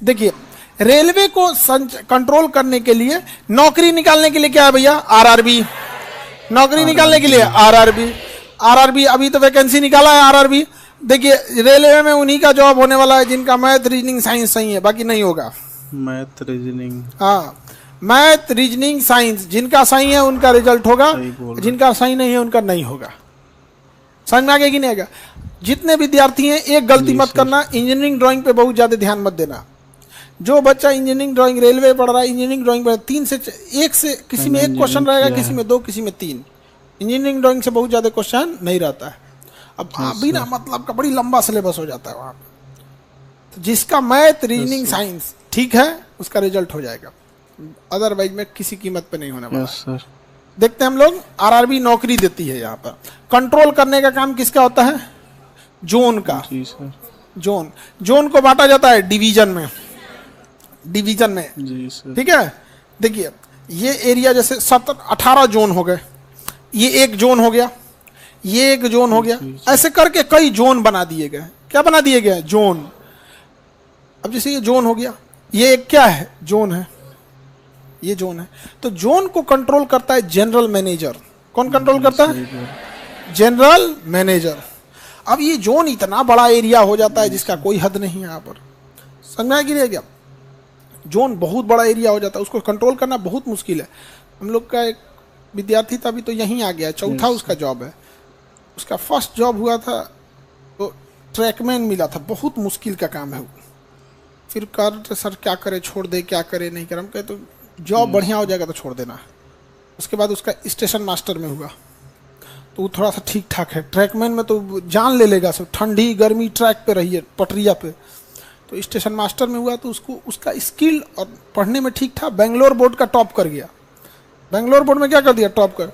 देखिए, रेलवे को कंट्रोल करने के लिए, नौकरी निकालने के लिए क्या है भैया? आरआरबी। नौकरी निकालने के लिए आरआरबी। आरआरबी अभी तो वैकेंसी निकाला है आरआरबी। देखिए, रेलवे में उन्हीं का जॉब होने वाला है जिनका मैथ रीजनिंग साइंस सही है, बाकी नहीं होगा। मैथ रीजनिंग, हाँ, मैथ रीजनिंग साइंस जिनका सही है उनका रिजल्ट होगा, जिनका सही नहीं है उनका नहीं होगा। समझ में आ गया कि नहीं आएगा? जितने विद्यार्थी हैं, एक गलती मत करना, इंजीनियरिंग ड्राइंग पे बहुत ज्यादा ध्यान मत देना। जो बच्चा इंजीनियरिंग ड्राइंग रेलवे पढ़ रहा है, इंजीनियरिंग ड्राइंग पढ़ 3 से 1 से किसी में 1 क्वेश्चन रहेगा, किसी में 2, किसी में 3। इंजीनियरिंग ड्राइंग से बहुत ज्यादा क्वेश्चन नहीं रहता है। अब बिना मतलब का बड़ी लंबा सिलेबस हो जाता है वहाँ पे। तो जिसका मैथ रीजनिंग साइंस ठीक है उसका रिजल्ट हो जाएगा, अदरवाइज में किसी कीमत पे नहीं होने वाला। देखते हैं हम लोग, आरआरबी नौकरी देती है। यहाँ पर कंट्रोल करने का काम किसका होता है? जोन का। जोन को बांटा जाता है डिवीजन में। डिवीजन में, ठीक है। देखिए, ये एरिया जैसे 18 जोन हो गए, ये एक जोन हो गया, ये एक जोन हो गया, ऐसे करके कई जोन बना दिए गए। क्या बना दिए गए? जोन। अब जैसे ये जोन हो गया, ये एक क्या है? जोन है, ये जोन है। तो जोन को कंट्रोल करता है जनरल मैनेजर। कौन कंट्रोल करता है? General manager. अब ये जोन इतना बड़ा एरिया हो जाता है जिसका कोई हद नहीं है। यहाँ पर समझ में आ गया क्या? जोन बहुत बड़ा एरिया हो जाता है, उसको कंट्रोल करना बहुत मुश्किल है। हम लोग का एक विद्यार्थी था, अभी तो यहीं आ गया, चौथा उसका जॉब है। उसका फर्स्ट जॉब हुआ था तो ट्रैकमैन मिला था, बहुत मुश्किल का काम है वो। फिर कर सर क्या करे, छोड़ दे, क्या करे नहीं करे। हम कहे तो जॉब बढ़िया हो जाएगा तो छोड़ देना। उसके बाद उसका स्टेशन मास्टर में हुआ तो वो थोड़ा सा ठीक ठाक है। ट्रैकमैन में तो जान ले लेगा, सब ठंडी गर्मी ट्रैक पे रही है, पटरिया पे। तो स्टेशन मास्टर में हुआ तो उसको उसका स्किल और पढ़ने में ठीक था। बेंगलोर बोर्ड का टॉप कर गया। बेंगलोर बोर्ड में क्या कर दिया? टॉप कर।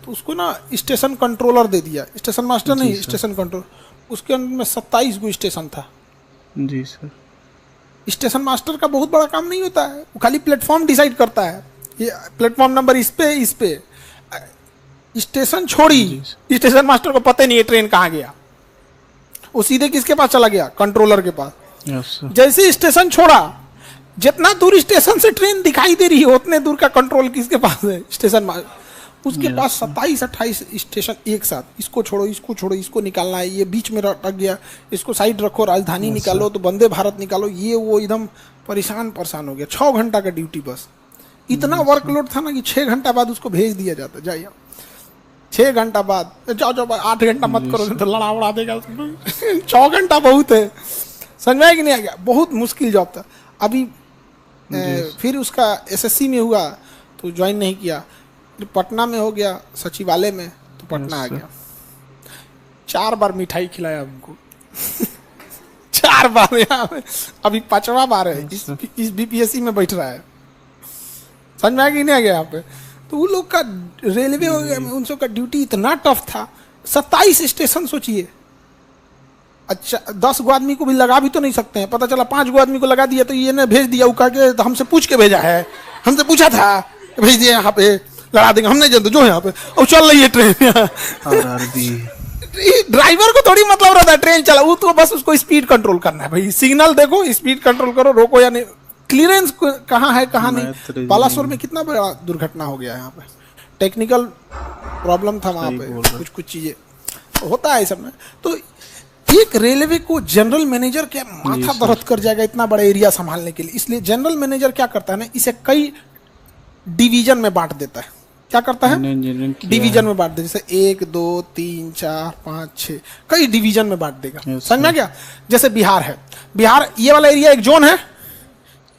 तो उसको ना स्टेशन कंट्रोलर दे दिया, स्टेशन मास्टर नहीं, स्टेशन कंट्रोल। उसके अंदर में 27 गो स्टेशन था। जी सर। स्टेशन मास्टर का बहुत बड़ा काम नहीं होता है, वो खाली प्लेटफॉर्म डिसाइड करता है। ये प्लेटफॉर्म नंबर इस पे स्टेशन छोड़ी, स्टेशन मास्टर को पता नहीं है ट्रेन कहाँ गया। वो सीधे किसके पास चला गया? कंट्रोलर के पास। जैसे स्टेशन छोड़ा, जितना दूर स्टेशन से ट्रेन दिखाई दे रही है उतने दूर का कंट्रोल किसके पास है? स्टेशन उसके पास 27-28 स्टेशन एक साथ। इसको छोड़ो, इसको छोड़ो, इसको निकालना है, ये बीच में रख गया, इसको साइड रखो, राजधानी निकालो, तो वंदे भारत निकालो, ये वो एकदम परेशान हो गया। 6 घंटा का ड्यूटी बस। इतना वर्कलोड था ना कि 6 घंटा बाद उसको भेज दिया जाता, जाइए 6 घंटा बाद, जाओ 8 घंटा मत करो तो लड़ा उड़ा देगा। 6 घंटा बहुत है। समझ में कि नहीं आ गया? बहुत मुश्किल जॉब था। अभी फिर उसका एसएससी में हुआ तो ज्वाइन नहीं किया, फिर पटना में हो गया सचिवालय में, तो पटना आ गया। 4 बार मिठाई खिलाया हमको। 4 बार। यहाँ में अभी 5वां बार है, इस बीपीएससी में बैठ रहा है। समझ में आ गया नहीं आ गया? यहाँ पे तो उन लोग का रेलवे उन सब का ड्यूटी इतना टफ था। 27 स्टेशन सोचिए। अच्छा, 10 गो आदमी को भी लगा भी तो नहीं सकते हैं। पता चला 5 गो आदमी को लगा दिया तो ये ने भेज दिया, वो कह के तो हमसे पूछ के भेजा है, हमसे पूछा था, भेज दिया यहाँ पे, लड़ा देंगे, हम नहीं जानते जो यहाँ पे। और चल रही है ट्रेन। ड्राइवर को थोड़ी मतलब रहता है ट्रेन चला, वो तो बस उसको स्पीड कंट्रोल करना है भाई। सिग्नल देखो, स्पीड कंट्रोल करो, रोको या नहीं, क्लियरेंस कहाँ है कहाँ नहीं। बालासोर में कितना बड़ा दुर्घटना हो गया है यहाँ पे, टेक्निकल प्रॉब्लम था वहाँ पे, कुछ चीजें होता है सब में। तो एक रेलवे को जनरल मैनेजर क्या माथा दर्द कर जाएगा इतना बड़ा एरिया संभालने के लिए। इसलिए जनरल मैनेजर क्या करता है ना, इसे कई डिवीजन में बांट देता है। क्या करता है? डिवीजन में बांट देता है। जैसे 1 2 3 4 5 6 कई डिवीजन में बांट देगा। समझ में क्या? जैसे बिहार है, बिहार ये वाला एरिया एक जोन है,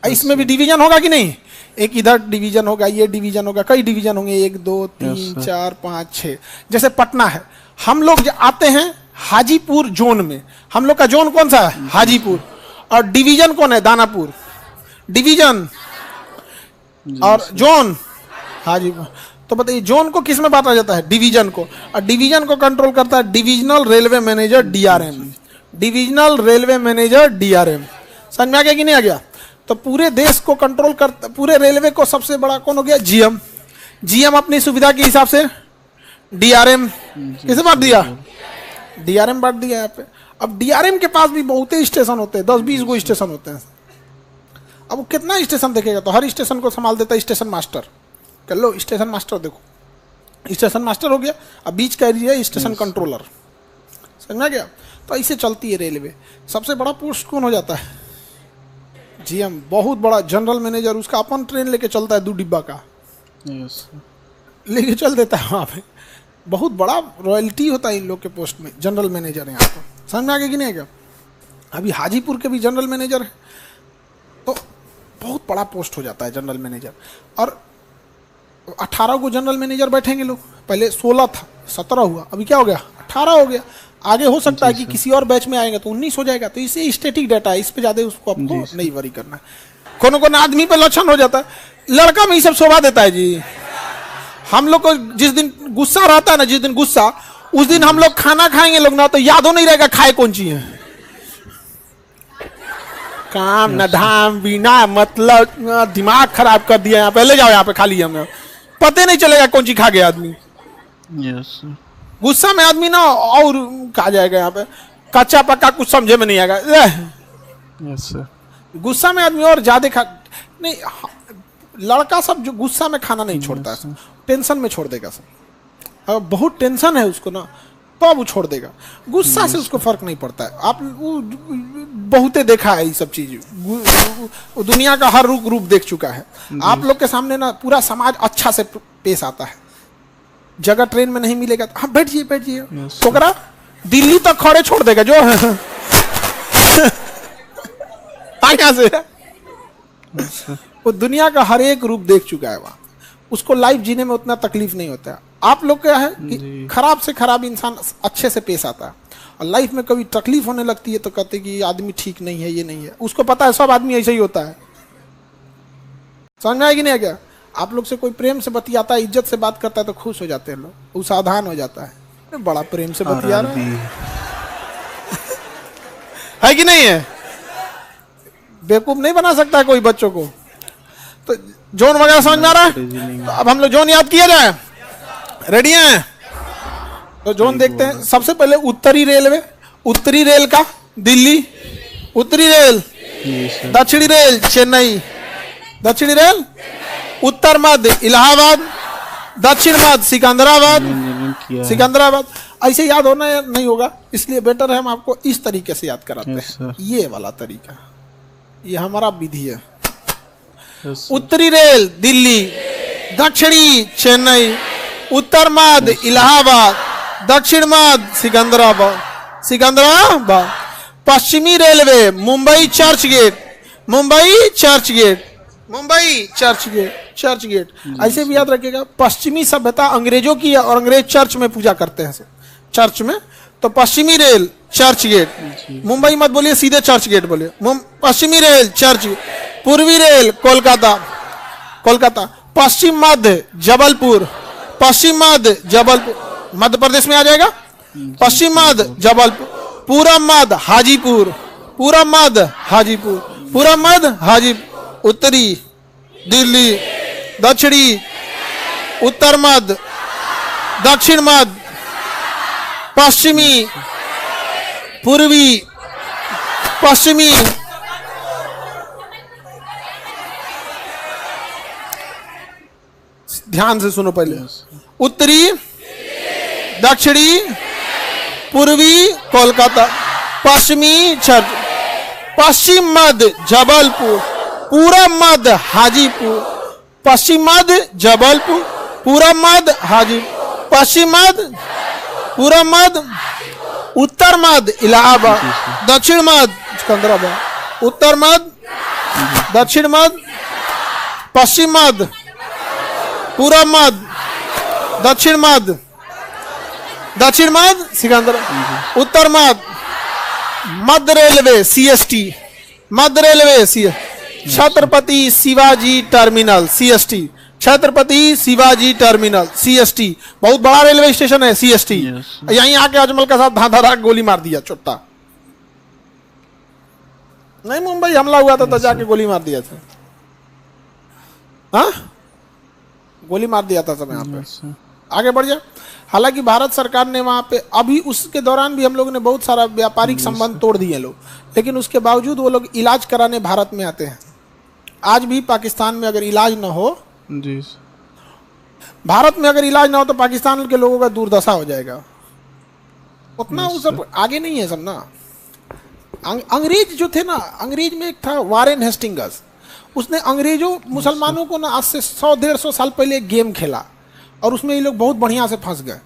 इसमें भी डिवीजन होगा कि नहीं? एक इधर डिवीजन होगा, ये डिवीजन होगा, कई डिवीजन होंगे, 1 2 3 4 5 6। जैसे पटना है, हम लोग आते हैं हाजीपुर जोन में। हम लोग का जोन कौन सा है? हाजीपुर। और डिवीजन कौन है? दानापुर। डिवीजन और जोन हाजीपुर। तो बताइए जोन को किस में बांटा जाता है? डिवीजन को। और डिवीजन को कंट्रोल करता है divisional railway manager, DRM. Divisional railway manager, DRM. समझ में आ गया कि नहीं आ गया? तो पूरे देश को कंट्रोल करता, पूरे रेलवे को सबसे बड़ा कौन हो गया? जीएम। जीएम अपनी सुविधा के हिसाब से डीआरएम किसे बांट दिया? डीआरएम बांट दिया यहाँ पे। अब डीआरएम के पास भी बहुत स्टेशन होते हैं, 10-20 गो स्टेशन होते हैं। अब वो कितना स्टेशन देखेगा, तो हर स्टेशन को संभाल देता है स्टेशन मास्टर। कर लो स्टेशन मास्टर, देखो स्टेशन मास्टर हो गया, अब बीच का एरिया स्टेशन कंट्रोलर, समझ गया। तो ऐसे चलती है रेलवे। सबसे बड़ा पोस्ट कौन हो जाता है? जीएम, बहुत बड़ा जनरल मैनेजर, उसका अपन ट्रेन लेके चलता है 2 डिब्बा का, लेके चल देता है वहाँ पे। बहुत बड़ा रॉयल्टी होता है इन लोग के पोस्ट में, जनरल मैनेजर है यहाँ पर, समझ में आ गया कि नहीं? क्या अभी हाजीपुर के भी जनरल मैनेजर है, तो बहुत बड़ा पोस्ट हो जाता है जनरल मैनेजर। और 18 को जनरल मैनेजर बैठेंगे लोग, पहले 16 था, 17 हुआ, अभी क्या हो गया 18 हो गया। आगे हो सकता है कि किसी और बैच में आएंगे तो 19 हो जाएगा। तो इसे स्टैटिक डाटा है, इस पे ज्यादा उसको आपको नहीं वरी करना है। कोनो आदमी पे लक्षण हो जाता है, लड़का में ही सब शोभा देता है जी। हम लोग को जिस दिन गुस्सा रहता है ना, जिस दिन गुस्सा, उस दिन हम लोग खाना खाएंगे लोग ना, तो याद हो नहीं रहेगा खाए कौन चीज है। काम न धाम बिना मतलब दिमाग खराब कर दिया। यहाँ पे ले जाओ, यहाँ पे खा लिया हमने, पता नहीं चलेगा कौन सी खा गया आदमी। यस गुस्सा में आदमी ना और खा जाएगा, यहाँ पे कच्चा पक्का कुछ समझे में नहीं आएगा। यस गुस्सा में आदमी और ज्यादा खा नहीं। लड़का सब जो गुस्सा में खाना नहीं छोड़ता है, टेंशन में छोड़ देगा सब। अगर बहुत टेंशन है उसको ना, तो अब वो छोड़ देगा। गुस्सा से उसको फर्क नहीं पड़ता है। आप बहुते देखा है ये सब चीज, दुनिया का हर रूप देख चुका है। आप लोग के सामने ना पूरा समाज अच्छा से पेश आता है। जगह ट्रेन में नहीं मिलेगा तो हाँ बैठ जाइए छोकरा, दिल्ली तक खड़े छोड़ देगा जो यहाँ से। वो दुनिया का हर एक रूप देख चुका है वहाँ, उसको लाइफ जीने में उतना तकलीफ नहीं होता है। आप लोग क्या है कि खराब से खराब इंसान अच्छे से पेश आता है, और लाइफ में कभी तकलीफ होने लगती है तो कहते कि ये आदमी ठीक नहीं है, ये नहीं है। उसको पता है सब आदमी ऐसे ही होता है। समझ में आएगी नहीं क्या? आप लोग से कोई प्रेम से बतियाता है, इज्जत से बात करता है तो खुश हो जाते हैं लोग, वो सावधान हो जाता है, बड़ा प्रेम से बतिया रहा है कि नहीं है? बेवकूफ नहीं बना सकता कोई बच्चों को। तो जोन वगैरह समझ में आ रहा है? तो अब हम लोग जोन याद किया जाए, रेडी हैं? तो जोन देखते हैं। सबसे पहले उत्तरी रेलवे, उत्तरी रेल का दिल्ली, उत्तरी रेल, दक्षिणी रेल चेन्नई, दक्षिणी रेल उत्तर मध्य इलाहाबाद, दक्षिण मध्य सिकंदराबाद, सिकंदराबाद। ऐसे याद होना नहीं होगा, इसलिए बेटर है हम आपको इस तरीके से याद कराते हैं। ये वाला तरीका, ये हमारा विधि है। उत्तरी रेल दिल्ली, दक्षिणी चेन्नई, उत्तर मध्य इलाहाबाद, दक्षिण मध्य सिकंदराबाद, सिकंदराबाद। पश्चिमी railway Mumbai Churchgate, Mumbai Churchgate, Mumbai Churchgate, Churchgate. ऐसे भी याद रखिएगा, पश्चिमी सभ्यता अंग्रेजों की है और अंग्रेज चर्च में पूजा करते हैं चर्च में। तो पश्चिमी रेल चर्च गेट, मुंबई मत बोलिए, सीधे चर्च गेट बोलिए। पश्चिमी रेल चर्च, पूर्वी रेल कोलकाता, कोलकाता। पश्चिम मध्य जबलपुर, पश्चिम मध्य जबलपुर, मध्य प्रदेश में आ जाएगा। पश्चिम मध्य जबलपुर, पूरब मध्य हाजीपुर, पूरब मध्य हाजीपुर, पूरब मध्य हाजीपुर। उत्तरी दिल्ली, दक्षिणी उत्तर मध्य, दक्षिण मध्य, पश्चिमी पूर्वी पश्चिमी, ध्यान से सुनो पहले। उत्तरी दक्षिणी पूर्वी कोलकाता, पश्चिमी चर्च, पश्चिम मध्य जबलपुर, पूरब मध्य हाजीपुर, पश्चिम मध्य जबलपुर, पूरब मध्य हाजीपुर, पश्चिम मध्य पूरब मध्य, उत्तर मध्य इलाहाबाद, दक्षिण मध्य सिकंदराबाद, उत्तर मध्य, दक्षिण मध्य, पश्चिम मध्य, पूरब मध्य, दक्षिण मध्य, दक्षिण मध्य सिकंदराबाद, उत्तर मध्य। मध्य रेलवे सीएसटी, मध्य railway CST, Chhatrapati Shivaji terminal CST, Chhatrapati Shivaji terminal CST. बहुत बड़ा रेलवे स्टेशन है सीएसटी। यहीं आके अजमल का साथ धाधा गोली मार दिया चोट्टा। नहीं, मुंबई हमला हुआ था तो जाके गोली मार दिया था। हाँ, गोली मार दिया था सब यहाँ पे। आगे बढ़ जा। हालांकि भारत सरकार ने वहां पे अभी उसके दौरान भी हम लोगों ने बहुत सारा व्यापारिक संबंध तोड़ दिए लोग, लेकिन उसके बावजूद वो लोग इलाज कराने भारत में आते हैं। आज भी पाकिस्तान में अगर इलाज ना हो, जी सर, भारत में अगर इलाज ना हो तो पाकिस्तान के लोगों का दुर्दशा हो जाएगा। उतना वो सब आगे नहीं है सब ना। अंग्रेज जो थे ना, अंग्रेज में एक था वारेन हेस्टिंग्स, उसने अंग्रेजों मुसलमानों को ना आज से 100-150 साल पहले एक गेम खेला और उसमें ये लोग बहुत बढ़िया से फंस गए।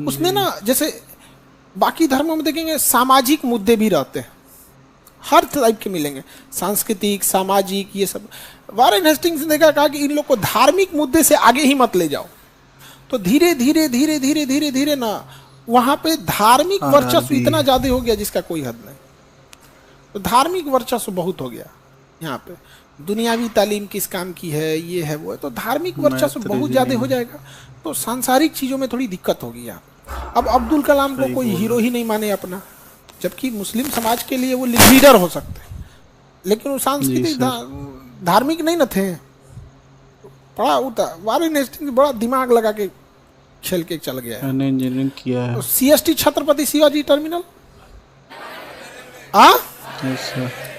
उसमें ना जैसे बाकी धर्मों में देखेंगे सामाजिक मुद्दे भी रहते हैं, हर टाइप के मिलेंगे, सांस्कृतिक, सामाजिक, ये सब। वारेन हेस्टिंग्स ने कहा कि इन लोग को धार्मिक मुद्दे से आगे ही मत ले जाओ। तो धीरे धीरे धीरे धीरे धीरे धीरे ना वहां पे धार्मिक वर्चस्व इतना ज्यादा हो गया जिसका कोई हद नहीं। तो धार्मिक वर्चस्व बहुत हो गया यहाँ पे। दुनियावी तालीम किस काम की है, ये है वो है, तो धार्मिक वर्चस्व बहुत ज्यादा हो जाएगा तो सांसारिक चीजों में थोड़ी दिक्कत होगी यहाँ। अब अब्दुल कलाम को कोई हीरो ही नहीं माने अपना, जबकि मुस्लिम समाज के लिए वो लीडर हो सकते हैं, लेकिन वो सांस्कृतिक धार्मिक नहीं न थे। बड़ा उता वारेन हेस्टिंग्स बड़ा दिमाग लगा के खेल के चल गया है। इंजीनियरिंग किया है। CST छत्रपति शिवाजी टर्मिनल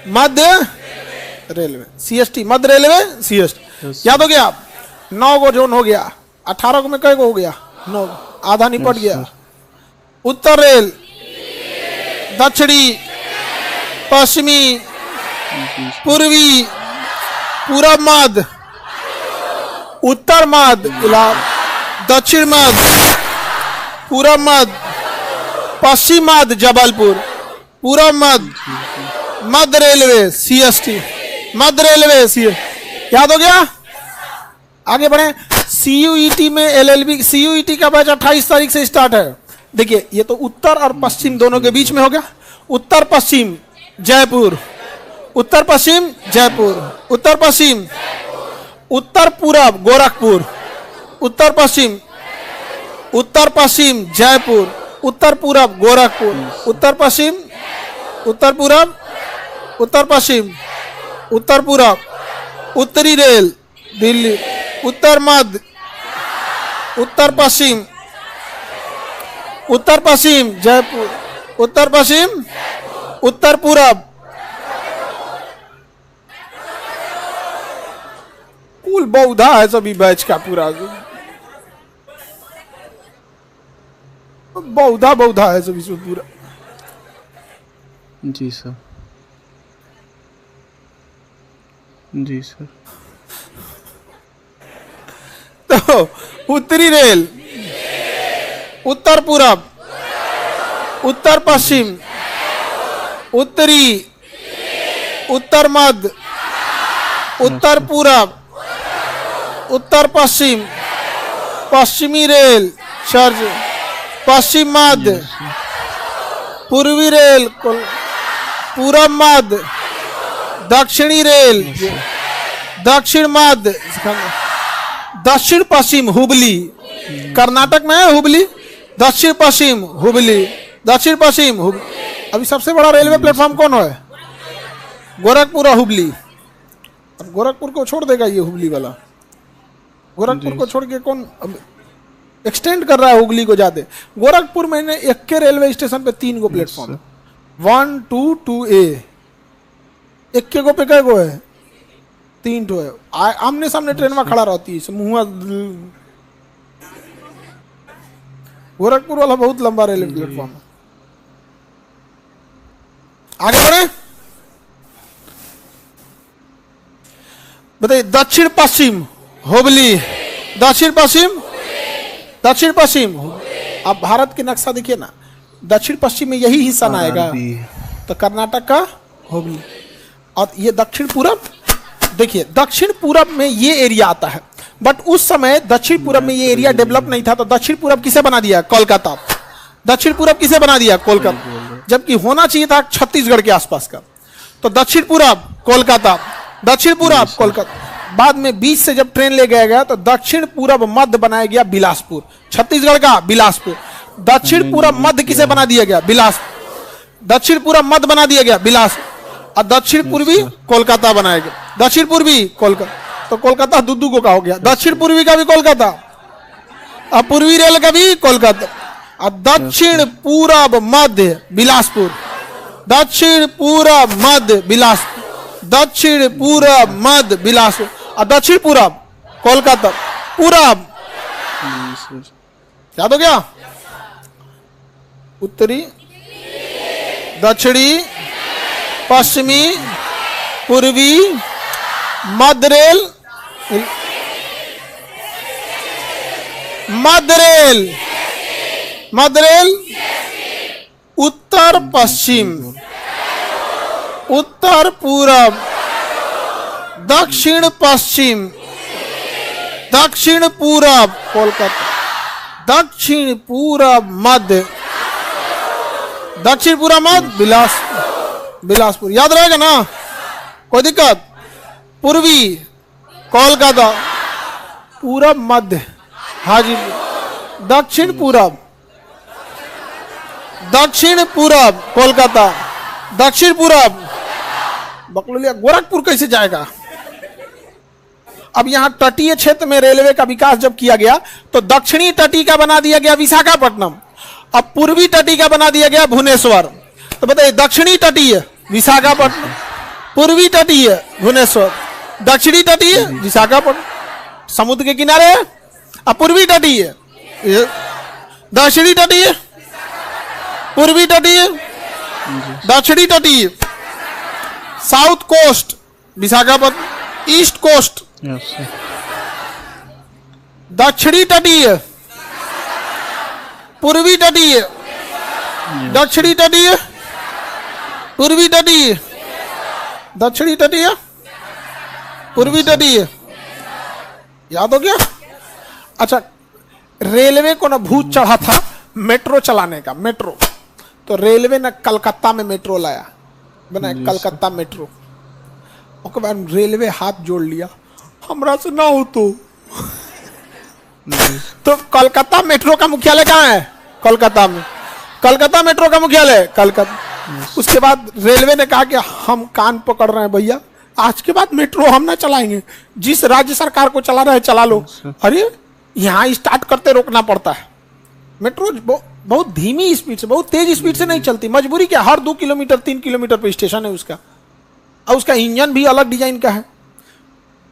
मध्य रेलवे, CST मध्य रेलवे, CST याद हो गया। 9 गो जोन हो गया, 18 को में कई गो हो गया, 9, आधा निपट गया। उत्तर रेल, दक्षिणी, पश्चिमी, पूर्वी, पूरब मध्य, उत्तर मध्य, दक्षिण मध्य, पूरब मध्य, पश्चिम मध्य जबलपुर, पूरब मध्य, मध्य रेलवे CST, मध्य रेलवे CST याद हो गया। आगे बढ़े। CUET में LLB, CUET का बैच 28 तारीख से स्टार्ट है। देखिए ये तो उत्तर और पश्चिम दोनों के बीच में हो गया। उत्तर पश्चिम जयपुर, उत्तर पश्चिम जयपुर, उत्तर पश्चिम, उत्तर पूरब गोरखपुर, उत्तर पश्चिम, उत्तर पश्चिम जयपुर, उत्तर पूरब गोरखपुर, उत्तर पश्चिम, उत्तर पूरब, उत्तर पश्चिम, उत्तर पूरब, उत्तरी रेल दिल्ली, उत्तर मध्य, उत्तर पश्चिम, उत्तर पश्चिम जयपुर, उत्तर पश्चिम, उत्तर पूरब। कुल बहुधा है सभी बैच का पूरा, बहुधा है सभी सब पूरा। जी सर, जी सर। तो उत्तरी रेल, उत्तर पूरब, उत्तर पश्चिम, उत्तरी, उत्तर मध्य, उत्तर पूरब, उत्तर पश्चिम, पश्चिमी रेल चर्च, पश्चिम मध्य, पूर्वी रेल, पूरब मध्य, दक्षिणी रेल, दक्षिण मध्य, दक्षिण पश्चिम हुबली, कर्नाटक में है हुबली, दक्षिण पश्चिम हुबली, दक्षिण पश्चिम हुबली। अभी सबसे बड़ा रेलवे प्लेटफॉर्म कौन है? गोरखपुर और हुबली। अब गोरखपुर को छोड़ देगा ये हुबली वाला, गोरखपुर को छोड़ के कौन एक्सटेंड कर रहा है हुगली को ज्यादा। गोरखपुर में एक के रेलवे स्टेशन पे 3 गो प्लेटफॉर्म, 1, 2, 2A। एक के गो पे कै गो है? 3 ठो है। आमने सामने ट्रेन में खड़ा रहती है मुँह। गोरखपुर वाला बहुत लंबा रेलवे प्लेटफॉर्म है। आगे बढ़े, बताइए। दक्षिण पश्चिम हुबली, दक्षिण पश्चिम, दक्षिण पश्चिम। अब भारत के नक्शा देखिए ना, दक्षिण पश्चिम में यही हिस्सा ना आएगा तो कर्नाटक का हुबली। और ये दक्षिण पूरब, देखिए दक्षिण पूरब में ये एरिया आता है, बट उस समय दक्षिण पूरब में ये एरिया डेवलप नहीं था। तो दक्षिण पूरब किसे बना दिया? कोलकाता। दक्षिण पूरब किसे बना दिया? कोलकाता, जबकि होना चाहिए था छत्तीसगढ़ के आसपास का। तो दक्षिण पूरब कोलकाता, दक्षिण पूरब कोलकाता। बाद में बीच से जब ट्रेन ले गया गया तो दक्षिण पूरब मध्य बनाया गया बिलासपुर, छत्तीसगढ़ का बिलासपुर। दक्षिण पूरब मध्य किसे बना दिया गया? बिलासपुर। दक्षिण पूरब मध्य बना दिया गया बिलासपुर, और दक्षिण पूर्वी कोलकाता बनाया गया। दक्षिण पूर्वी कोलकाता, तो कोलकाता दुद्दू को का हो गया। दक्षिण पूर्वी का भी कोलकाता, और पूर्वी रेल का भी कोलकाता, और दक्षिण पूरब मध्य बिलासपुर, दक्षिण पूरब मध्य बिलासपुर, दक्षिण पूरब मध्य बिलासपुर। और दक्षिण पूरब कोलकाता, पूरब जी सर। याद हो गया? उत्तरी, दक्षिणी, पश्चिमी, पूर्वी, मध्य रेल, मध्य रेल, मध्य रेल, उत्तर पश्चिम, उत्तर पूरब, दक्षिण पश्चिम, दक्षिण पूरब कोलकाता, दक्षिण पूरब मध्य, दक्षिण पूरब मध्य बिलासपुर। याद रहेगा ना? कोई दिक्कत? पूर्वी कोलकाता, पूरब मध्य हाजीपुर, दक्षिण पूरब, दक्षिण पूरब कोलकाता, दक्षिण पूरब बकलोलिया। गोरखपुर कैसे जाएगा? अब यहां तटीय क्षेत्र में रेलवे का विकास जब किया गया तो दक्षिणी तटी का बना दिया गया विशाखापट्टनम, अब पूर्वी तटी का बना दिया गया भुवनेश्वर। तो बताइए, दक्षिणी तटीय विशाखापट्टनम, पूर्वी तटीय भुवनेश्वर, दक्षिणी तटीय विशाखापट्टनम, समुद्र के किनारे। अब पूर्वी तटीय, दक्षिणी तटीय, पूर्वी तटीय, दक्षिणी तटीय, south coast Visakhapatnam, east coast yes sir. दक्षिणी तटीय, पूर्वी तटीय, दक्षिणी तटीय, पूर्वी तटीय, दक्षिणी तटीय, पूर्वी तटीय। याद हो गया? अच्छा, रेलवे को ना भूत चढ़ा था मेट्रो चलाने का, मेट्रो। तो रेलवे ने कलकत्ता में मेट्रो लाया, बनाया कलकत्ता मेट्रो। उसके बाद रेलवे हाथ जोड़ लिया, हमरा से ना हो तो कोलकाता मेट्रो का मुख्यालय कहाँ है? कोलकाता में। कलकत्ता मेट्रो का मुख्यालय कलकत्ता। उसके बाद रेलवे ने कहा कि हम कान पकड़ रहे हैं भैया, आज के बाद मेट्रो हम ना चलाएंगे, जिस राज्य सरकार को चला रहा है चला लो। अरे यहाँ स्टार्ट करते रोकना पड़ता है। मेट्रो बहुत धीमी स्पीड से, बहुत तेज स्पीड से नहीं चलती, मजबूरी क्या, हर 2 किलोमीटर 3 किलोमीटर पे स्टेशन है उसका। और उसका इंजन भी अलग डिजाइन का है,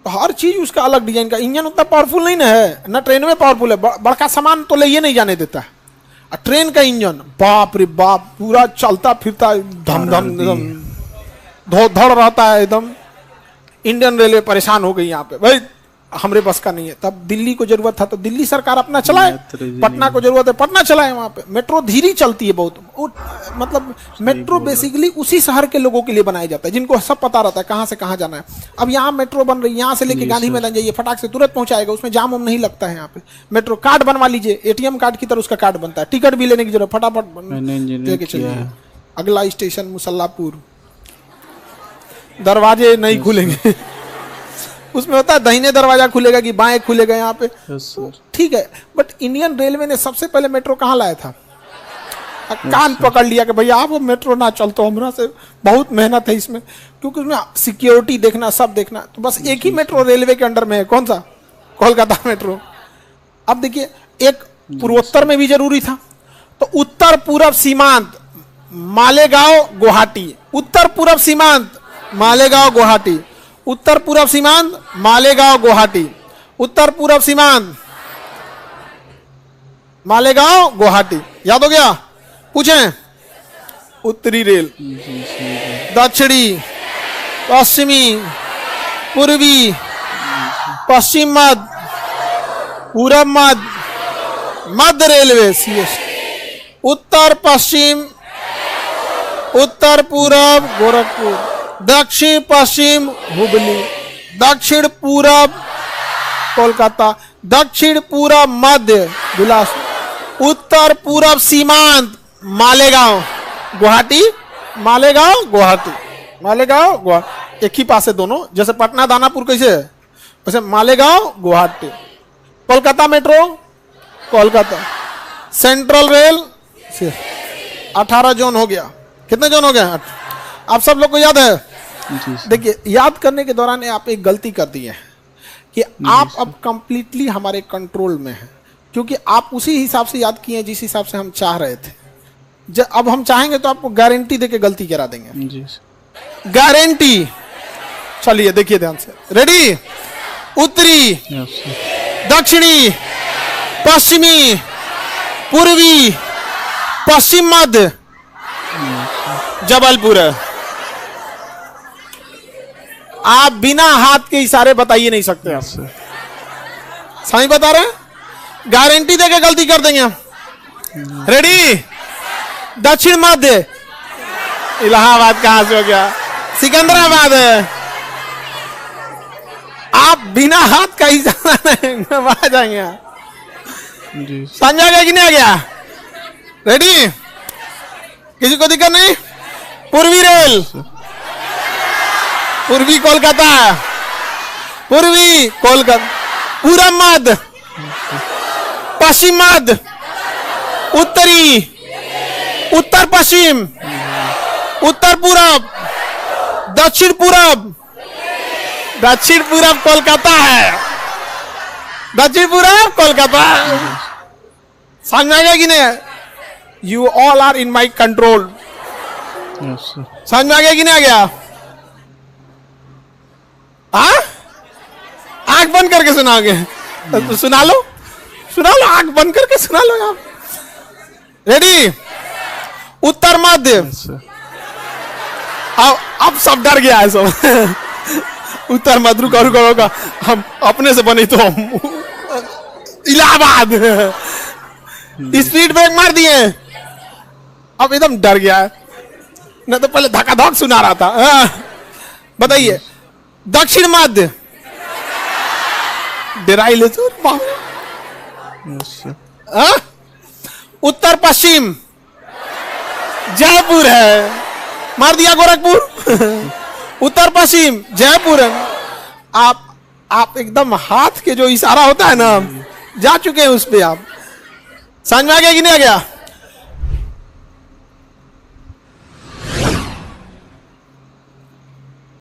हर चीज उसका अलग डिजाइन का। इंजन उतना पावरफुल नहीं ना है, ना ट्रेन में पावरफुल है, बड़का सामान तो ले नहीं जाने देता है। और ट्रेन का इंजन बाप रे बाप, पूरा चलता फिरता धम धम धम धड़ रहता है एकदम। इंडियन रेलवे परेशान हो गई यहाँ पे, भाई हमरे बस का नहीं है। तब दिल्ली को जरूरत था तो दिल्ली सरकार अपना चलाए, पटना को जरूरत है पटना चलाए। वहां पे मेट्रो धीरे चलती है बहुत, मतलब मेट्रो बेसिकली उसी शहर के लोगों के लिए बनाया जाता है जिनको सब पता रहता है कहाँ से कहाँ जाना है। अब यहाँ मेट्रो बन रही है, यहाँ से लेके गांधी मैदान जाइए, फटाक से तुरंत पहुंचाएगा, उसमें जाम उम नहीं लगता है। यहाँ पे मेट्रो कार्ड बनवा लीजिए, एटीएम कार्ड की तरह उसका कार्ड बनता है, टिकट भी लेने की जरूरत, फटाफट लेके चलिए। अगला स्टेशन मुसल्लापुर, दरवाजे नहीं खुलेंगे उसमें होता है दाहिने दरवाजा खुलेगा कि बाएं खुलेगा यहाँ पे, ठीक है। बट इंडियन रेलवे ने सबसे पहले मेट्रो कहाँ लाया था? कान पकड़ लिया कि भैया आप मेट्रो ना चल, तो हमरा से बहुत मेहनत है इसमें, क्योंकि उसमें सिक्योरिटी देखना, सब देखना। तो बस एक ही मेट्रो रेलवे के अंडर में है, कौन सा? कोलकाता मेट्रो। अब देखिए, एक पूर्वोत्तर में भी जरूरी था, तो उत्तर पूर्व सीमांत मालेगांव गुवाहाटी, उत्तर पूर्व सीमांत मालेगांव गुवाहाटी, उत्तर पूर्व सीमांत मालेगांव गुवाहाटी, उत्तर पूर्व सीमांत मालेगांव गुवाहाटी। याद हो गया? पूछें? उत्तरी रेल, दक्षिणी, पश्चिमी, पूर्वी, पश्चिम मध्य, पूरब मध्य, मध्य रेलवे सीएसटी, उत्तर पश्चिम, उत्तर पूरब गोरखपुर, दक्षिण पश्चिम हुबली, दक्षिण पूरब कोलकाता, दक्षिण पूरब मध्य बिलासपुर, उत्तर पूरब सीमांत मालेगांव गुवाहाटी, मालेगांव गुवाहाटी, मालेगांव गुवाहाटी, एक ही पास है दोनों। जैसे पटना दानापुर कैसे है, वैसे Malegaon Guwahati. Kolkata metro Kolkata, central rail 18 zone हो गया। कितने जोन हो गए? आप सब लोग को याद है? देखिए, याद करने के दौरान आप एक गलती कर दी है कि आप अब कंप्लीटली हमारे कंट्रोल में हैं, क्योंकि आप उसी हिसाब से याद किए जिस हिसाब से हम चाह रहे थे। अब हम चाहेंगे तो आपको गारंटी देके गलती करा देंगे, गारंटी। चलिए देखिए ध्यान से, रेडी। उत्तरी, यस सर, दक्षिणी, पश्चिमी, पूर्वी, पश्चिम मध्य, जबलपुर। आप बिना हाथ के इशारे बताइए नहीं सकते आप। यस सर, सही बता रहे हैं, गारंटी देके गलती कर देंगे हम। रेडी, दक्षिण मध्य, इलाहाबाद कहां से हो गया, सिकंदराबाद। आप बिना हाथ का इशारा नहीं आ जाएंगे आप। जी समझ आ गया कि नहीं आ गया? रेडी, किसी को दिक्कत नहीं। पूर्वी रेल, पूर्वी कोलकाता, पूर्वी कोलकाता, पूरब मध्य, पश्चिम मध्य, उत्तरी, उत्तर पश्चिम, उत्तर पूरब, दक्षिण पूरब। दक्षिण पूरब कोलकाता है, दक्षिण पूरब कोलकाता। समझ में आ गया कि नहीं? You all are in my control. Yes sir, समझ में आ गया कि नहीं आ गया? हाँ, आंख बंद करके सुनाओगे तो सुना लो, सुना लो, आंख बंद करके सुना लो आप। रेडी, उत्तर मध्य। यस सर, अब सब डर गया है सब। उत्तर मध्य, रुका रुका रुका, हम अपने से बने तो हम इलाहाबाद। स्पीड ब्रेक मार दिए, अब एकदम डर गया है, नहीं तो पहले धक्का धक सुना रहा था। बताइए, दक्षिण मध्य, डेराई ले तो यस सर, हाँ? उत्तर पश्चिम, जयपुर है, मार दिया गोरखपुर। उत्तर पश्चिम जयपुर। आप एकदम हाथ के जो इशारा होता है ना, जा चुके हैं उस पे आप। समझ में आ गया कि नहीं आ गया?